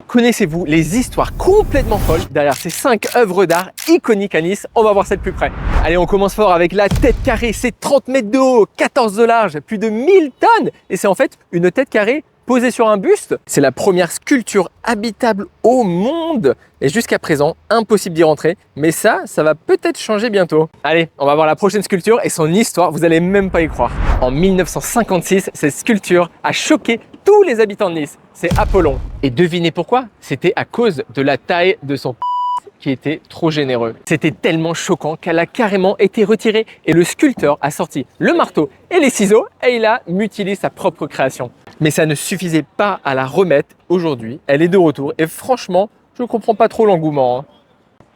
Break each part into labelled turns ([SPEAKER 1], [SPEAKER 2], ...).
[SPEAKER 1] connaissez-vous les histoires complètement folles derrière ces 5 œuvres d'art iconiques à Nice? On va voir ça de plus près. Allez, on commence fort avec la tête carrée. C'est 30 mètres de haut, 14 de large, plus de 1000 tonnes. Et c'est en fait une tête carrée posée sur un buste. C'est la première sculpture habitable au monde. Et jusqu'à présent, impossible d'y rentrer. Mais ça va peut-être changer bientôt. Allez, on va voir la prochaine sculpture et son histoire. Vous allez même pas y croire. En 1956, cette sculpture a choqué tous les habitants de Nice. C'est Apollon. Et devinez pourquoi? C'était à cause de la taille de son qui était trop généreux. C'était tellement choquant qu'elle a carrément été retirée et le sculpteur a sorti le marteau et les ciseaux et il a mutilé sa propre création. Mais ça ne suffisait pas à la remettre. Aujourd'hui, elle est de retour et franchement, je ne comprends pas trop l'engouement.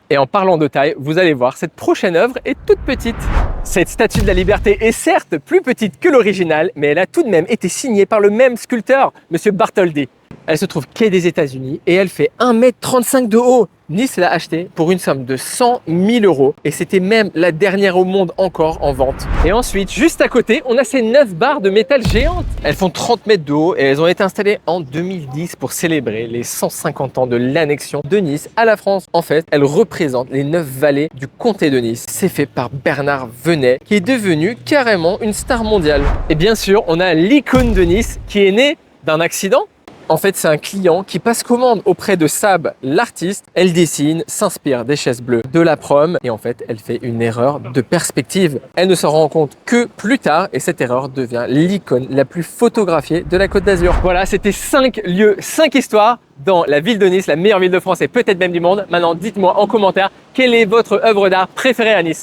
[SPEAKER 1] Et en parlant de taille, vous allez voir, cette prochaine œuvre est toute petite. Cette statue de la liberté est certes plus petite que l'original, mais elle a tout de même été signée par le même sculpteur, Monsieur Bartholdi. Elle se trouve quai des États-Unis et elle fait 1,35 m de haut. Nice l'a achetée pour une somme de 100 000 € et c'était même la dernière au monde encore en vente. Et ensuite, juste à côté, on a ces 9 barres de métal géantes. Elles font 30 mètres de haut et elles ont été installées en 2010 pour célébrer les 150 ans de l'annexion de Nice à la France. En fait, elles représentent les 9 vallées du comté de Nice. C'est fait par Bernard Venet qui est devenu carrément une star mondiale. Et bien sûr, on a l'icône de Nice qui est née d'un accident. En fait, c'est un client qui passe commande auprès de Sab, l'artiste. Elle dessine, s'inspire des chaises bleues de la prom et en fait, elle fait une erreur de perspective. Elle ne s'en rend compte que plus tard et cette erreur devient l'icône la plus photographiée de la Côte d'Azur. Voilà, c'était 5 lieux, 5 histoires dans la ville de Nice, la meilleure ville de France et peut-être même du monde. Maintenant, dites-moi en commentaire quelle est votre œuvre d'art préférée à Nice.